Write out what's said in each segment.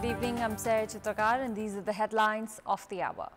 Good evening, I'm Sarah Chitrakar and these are the headlines of the hour.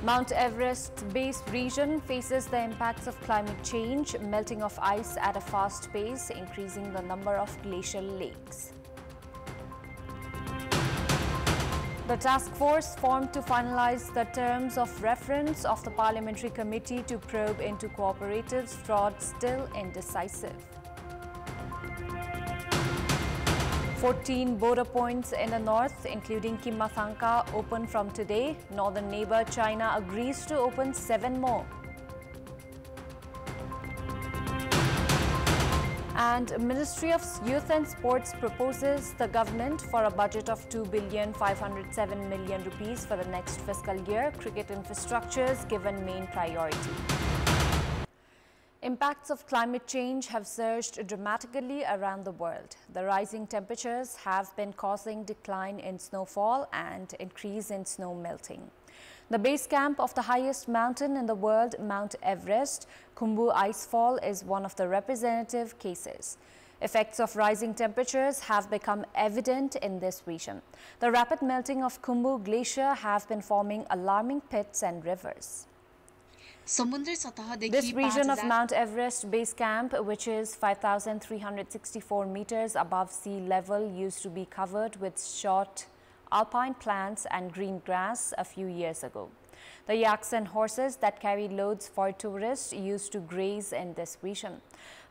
Mount Everest base region faces the impacts of climate change, melting of ice at a fast pace, increasing the number of glacial lakes. The task force formed to finalize the terms of reference of the Parliamentary Committee to probe into cooperatives fraud still indecisive. 14 border points in the north, including Kimathanka, open from today. Northern neighbor China agrees to open 7 more. And Ministry of Youth and Sports proposes the government for a budget of 2,507 million rupees for the next fiscal year. Cricket infrastructures given main priority. Impacts of climate change have surged dramatically around the world. The rising temperatures have been causing decline in snowfall and increase in snow melting. The base camp of the highest mountain in the world, Mount Everest, Khumbu icefall, is one of the representative cases. Effects of rising temperatures have become evident in this region. The rapid melting of Khumbu Glacier have been forming alarming pits and rivers. This region of Mount Everest base camp, which is 5,364 meters above sea level, used to be covered with short alpine plants and green grass a few years ago. The yaks and horses that carry loads for tourists used to graze in this region.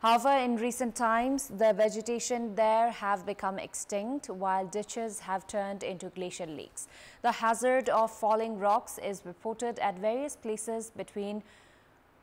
However, in recent times, the vegetation there have become extinct, while ditches have turned into glacial lakes. The hazard of falling rocks is reported at various places between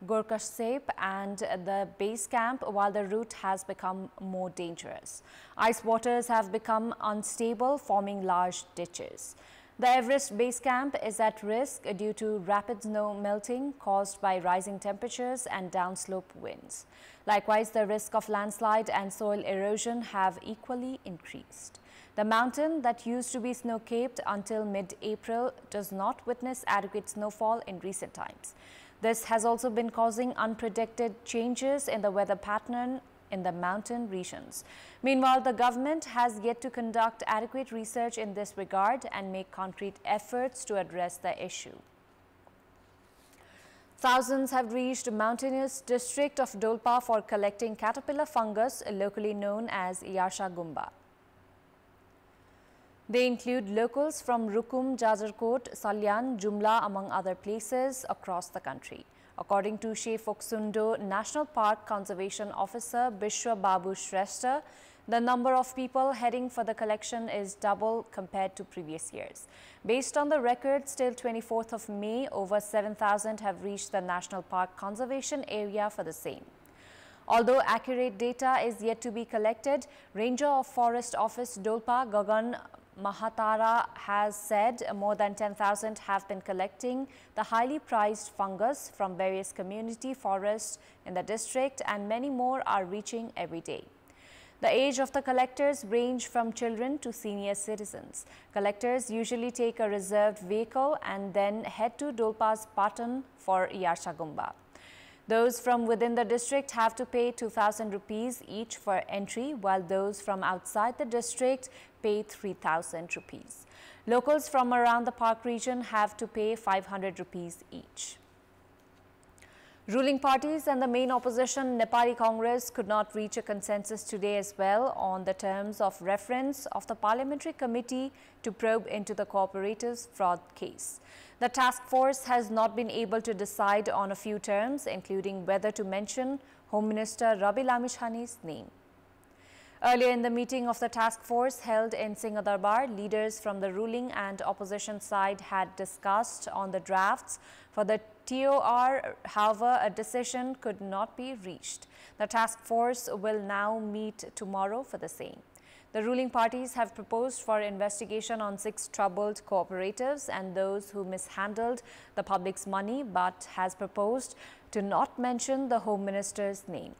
Gorkasep and the base camp, while the route has become more dangerous. Ice waters have become unstable, forming large ditches. The Everest base camp is at risk due to rapid snow melting caused by rising temperatures and downslope winds. Likewise, the risk of landslide and soil erosion have equally increased. The mountain that used to be snow-capped until mid-April does not witness adequate snowfall in recent times. This has also been causing unpredicted changes in the weather pattern in the mountain regions. Meanwhile, the government has yet to conduct adequate research in this regard and make concrete efforts to address the issue. Thousands have reached mountainous district of Dolpa for collecting caterpillar fungus, locally known as Yarsha Gumba. They include locals from Rukum, Jajarkot, Salyan, Jumla, among other places across the country. According to Shefoksundo National Park Conservation Officer Bishwa Babu Shrestha, the number of people heading for the collection is double compared to previous years. Based on the records till 24th of May, over 7,000 have reached the National Park Conservation Area for the same. Although accurate data is yet to be collected, Ranger of Forest Office Dolpa Gagan Mahatara has said more than 10,000 have been collecting the highly prized fungus from various community forests in the district, and many more are reaching every day. The age of the collectors range from children to senior citizens. Collectors usually take a reserved vehicle and then head to Dolpa's Patan for Yarsha Gumba. Those from within the district have to pay 2,000 rupees each for entry, while those from outside the district pay 3,000 rupees. Locals from around the park region have to pay 500 rupees each. Ruling parties and the main opposition, Nepali Congress, could not reach a consensus today as well on the terms of reference of the Parliamentary Committee to probe into the cooperatives fraud case. The task force has not been able to decide on a few terms, including whether to mention Home Minister Rabi Lamishani's name. Earlier in the meeting of the task force held in Singhadarbar, leaders from the ruling and opposition side had discussed on the drafts for the TOR. However, a decision could not be reached. The task force will now meet tomorrow for the same. The ruling parties have proposed for investigation on 6 troubled cooperatives and those who mishandled the public's money, but has proposed to not mention the Home Minister's name.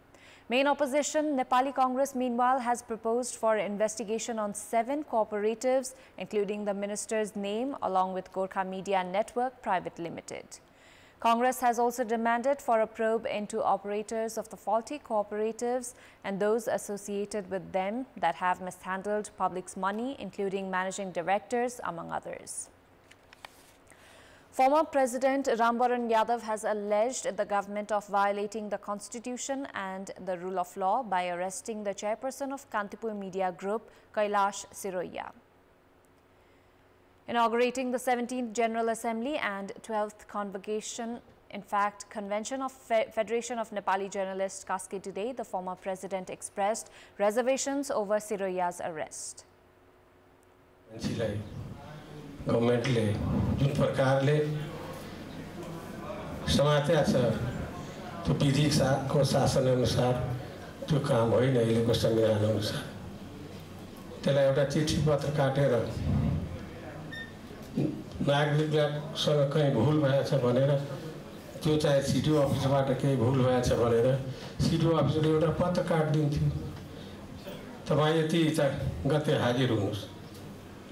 Main opposition, Nepali Congress, meanwhile, has proposed for investigation on 7 cooperatives, including the minister's name, along with Gorkha Media Network Private Limited. Congress has also demanded for a probe into operators of the faulty cooperatives and those associated with them that have mishandled public's money, including managing directors, among others. Former President Rambaran Yadav has alleged the government of violating the constitution and the rule of law by arresting the chairperson of Kantipur Media Group, Kailash Siroia. Inaugurating the 17th General Assembly and 12th Convention of Federation of Nepali Journalists Kaske today, the former president expressed reservations over Siroia's arrest. गभर्नमेन्टले जुन प्रकारले समातेको छ त्यो विधिको शासन अनुसार त्यो काम होइन अहिलेको संविधान अनुसार त्यसलाई एउटा चिठी पत्र काटेर नागरिकसँग कहीँ भुल भएछ भनेर त्यो चाहे सिडिओ अफिसबाट केही भुल भएछ भनेर सिडिओ अफिसले एउटा पत्र काटिदिन्थ्यो तपाईँ यति गते हाजिर हुनुहोस्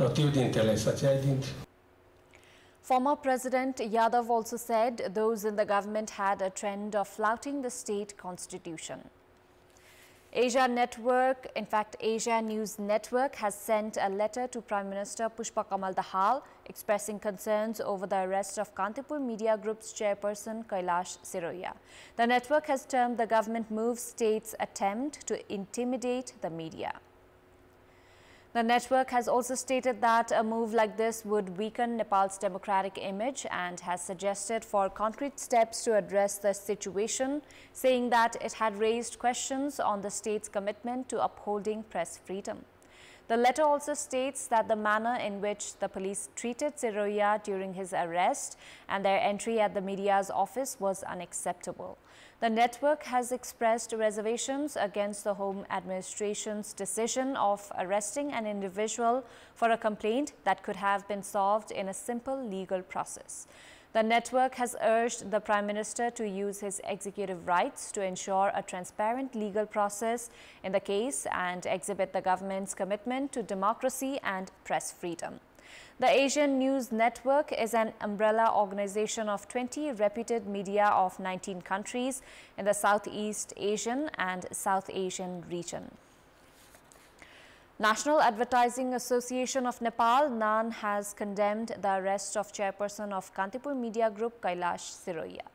र त्यो दिन त्यसलाई सच्याइदिन्थ्यो. Former President Yadav also said those in the government had a trend of flouting the state constitution. Asia News Network has sent a letter to Prime Minister Pushpa Kamal Dahal expressing concerns over the arrest of Kantipur Media Group's chairperson Kailash Siroia. The network has termed the government move state's attempt to intimidate the media. The network has also stated that a move like this would weaken Nepal's democratic image and has suggested for concrete steps to address the situation, saying that it had raised questions on the state's commitment to upholding press freedom. The letter also states that the manner in which the police treated Siroia during his arrest and their entry at the media's office was unacceptable. The network has expressed reservations against the Home Administration's decision of arresting an individual for a complaint that could have been solved in a simple legal process. The network has urged the Prime Minister to use his executive rights to ensure a transparent legal process in the case and exhibit the government's commitment to democracy and press freedom. The Asian News Network is an umbrella organization of 20 reputed media of 19 countries in the Southeast Asian and South Asian region. National Advertising Association of Nepal, NAN, has condemned the arrest of chairperson of Kantipur Media Group, Kailash Siroia.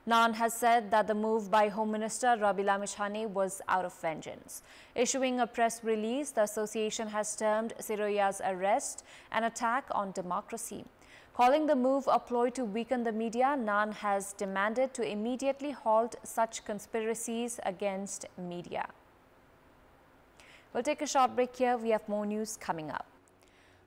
NAN has said that the move by Home Minister Rabi Lamishane was out of vengeance. Issuing a press release, the association has termed Siroia's arrest an attack on democracy. Calling the move a ploy to weaken the media, NAN has demanded to immediately halt such conspiracies against media. We'll take a short break here. We have more news coming up.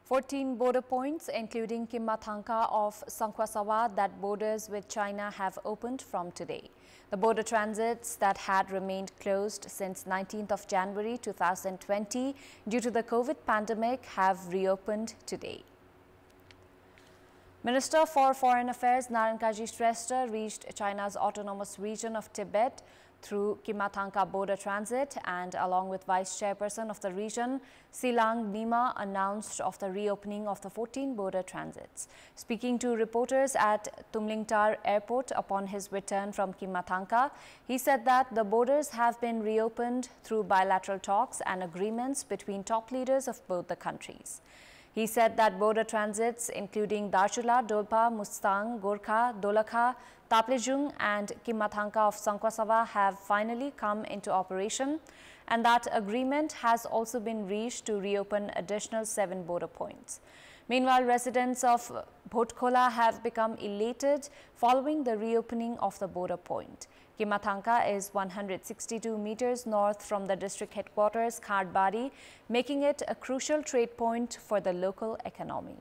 14 border points, including Kimmathanka of Sankwasawa, that borders with China have opened from today. The border transits that had remained closed since 19th of January 2020 due to the COVID pandemic have reopened today. Minister for Foreign Affairs Narankaji Shrestha reached China's autonomous region of Tibet through Kimmathanka border transit, and along with Vice Chairperson of the region, Silang Nima, announced of the reopening of the 14 border transits. Speaking to reporters at Tumlingtar Airport upon his return from Kimmathanka, he said that the borders have been reopened through bilateral talks and agreements between top leaders of both the countries. He said that border transits including Darchula, Dolpa, Mustang, Gorkha, Dolakha, Taplejung and Kimmathanka of Sankwasawa have finally come into operation, and that agreement has also been reached to reopen additional 7 border points. Meanwhile, residents of Bhotkhola have become elated following the reopening of the border point. Kimmathanka is 162 meters north from the district headquarters, Khardbari, making it a crucial trade point for the local economy.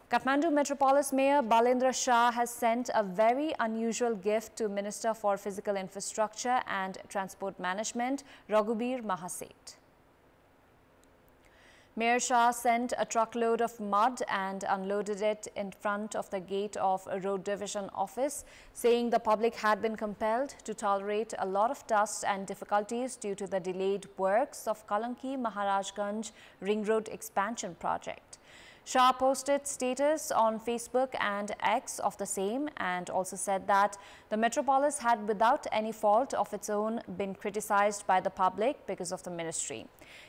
Kathmandu Metropolis Mayor Balendra Shah has sent a very unusual gift to Minister for Physical Infrastructure and Transport Management, Raghubir Mahaseth. Mayor Shah sent a truckload of mud and unloaded it in front of the gate of a road division office, saying the public had been compelled to tolerate a lot of dust and difficulties due to the delayed works of Kalanki Maharajganj Ring Road expansion project. Shah posted status on Facebook and X of the same and also said that the metropolis had without any fault of its own been criticized by the public because of the ministry.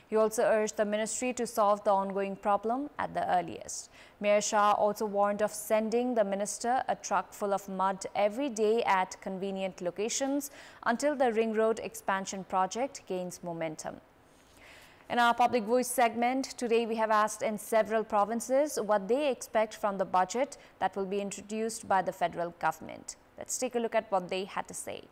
He also urged the ministry to solve the ongoing problem at the earliest. Mayor Shah also warned of sending the minister a truck full of mud every day at convenient locations until the Ring Road expansion project gains momentum. In our Public Voice segment, today we have asked in several provinces what they expect from the budget that will be introduced by the federal government. Let's take a look at what they had to say.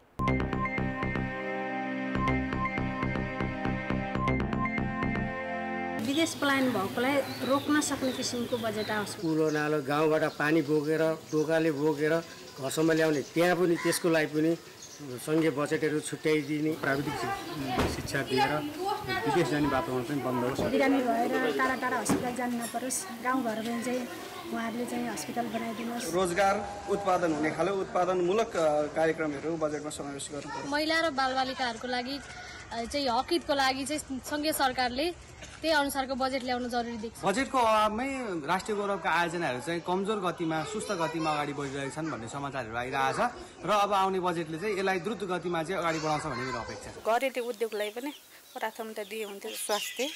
विदेश पलायन भएकोलाई रोक्न सक्ने किसिमको budget आओस्। कुलो नालो गाउँबाट पानी बोकेर टोकाले बोकेर घरसम्म ल्याउने त्यहाँ पनि त्यसको लागि पनि संघीय बजेटहरू छुट्याइदिने प्राविधिक शिक्षा दिएर विदेश जाने वातावरण पनि बन्द होस्। बिरामी भएर टाढा टाढा अस्पताल जानु नपरोस्, गाउँघरमा चाहिँ उहाँहरूले चाहिँ अस्पताल बनाइदिनुहोस्। रोजगार उत्पादन हुने खाले उत्पादनमूलक कार्यक्रमहरू बजेटमा समावेश गर्नुपर्छ। महिला र बालबालिकाहरूको लागि चाहिँ हक हितको लागि चाहिँ संघीय सरकारले त्यही अनुसारको बजेट ल्याउन जरुरी देख्छ। बजेटको अभावमै राष्ट्रिय गौरवका आयोजनाहरू चाहिँ कमजोर गतिमा सुस्त गतिमा अगाडि बढिरहेछन् भन्ने समाचारहरू आइरहेछ र अब आउने बजेटले चाहिँ यसलाई द्रुत गतिमा चाहिँ अगाडि बढाउँछ भन्ने मेरो अपेक्षा छ। घरेलु उद्योगलाई पनि प्राथमिकता दिए हुन्थ्यो। स्वास्थ्य,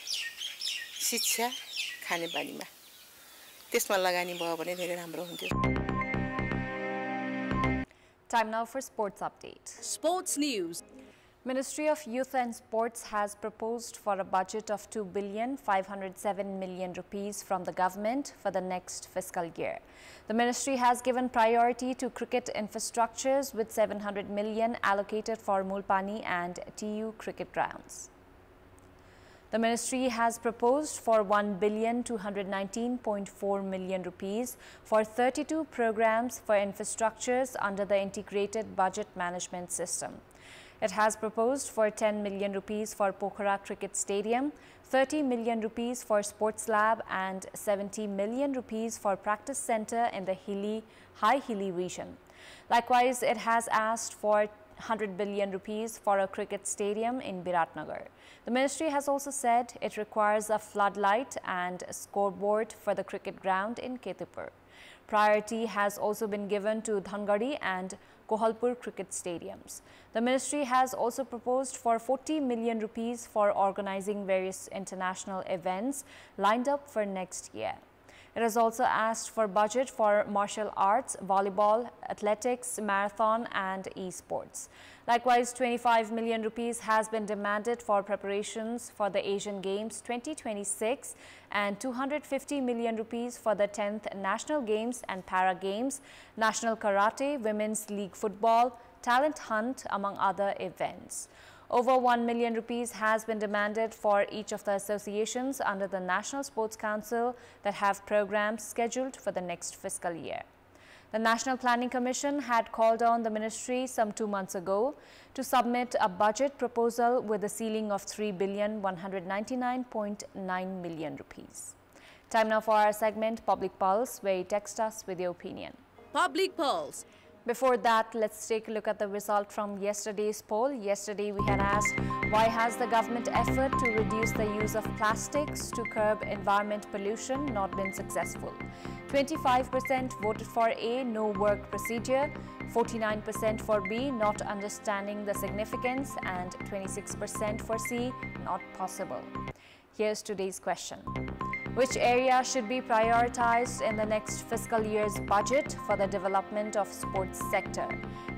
शिक्षा, खानेपानीमा त्यसमा लगानी भयो भने धेरै राम्रो हुन्थ्यो। Time now for sports update. Sports news. Ministry of Youth and Sports has proposed for a budget of 2,507 million rupees from the government for the next fiscal year. The ministry has given priority to cricket infrastructures with 700 million allocated for Mulpani and TU cricket grounds. The ministry has proposed for 1,219.4 million rupees for 32 programs for infrastructures under the integrated budget management system. It has proposed for 10 million rupees for Pokhara Cricket Stadium, 30 million rupees for Sports Lab and 70 million rupees for Practice Center in the High Hilly region. Likewise, it has asked for 100 billion rupees for a cricket stadium in Biratnagar. The ministry has also said it requires a floodlight and a scoreboard for the cricket ground in Kantipur. Priority has also been given to Dhangadi and Kohalpur cricket stadiums. The ministry has also proposed for 40 million rupees for organizing various international events lined up for next year. It has also asked for budget for martial arts, volleyball, athletics, marathon and e-sports. Likewise, 25 million rupees has been demanded for preparations for the Asian Games 2026 and 250 million rupees for the 10th National Games and Para Games, National Karate, Women's League Football, Talent Hunt, among other events. Over 1 million rupees has been demanded for each of the associations under the National Sports Council that have programs scheduled for the next fiscal year. The National Planning Commission had called on the ministry some 2 months ago to submit a budget proposal with a ceiling of 3,199.9 million rupees. Time now for our segment Public Pulse, where you text us with your opinion. Public Pulse. Before that, let's take a look at the result from yesterday's poll. Yesterday, we had asked, why has the government effort to reduce the use of plastics to curb environment pollution not been successful? 25% voted for A, no work procedure, 49% for B, not understanding the significance, and 26% for C, not possible. Here's today's question. Which area should be prioritized in the next fiscal year's budget for the development of sports sector?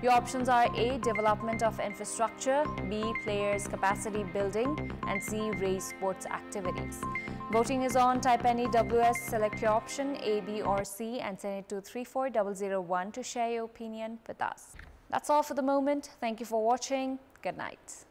Your options are A, development of infrastructure, B, players capacity building, and C, raise sports activities. Voting is on. Type any WS, select your option A, B or C and send it to 34001 to share your opinion with us. That's all for the moment. Thank you for watching. Good night.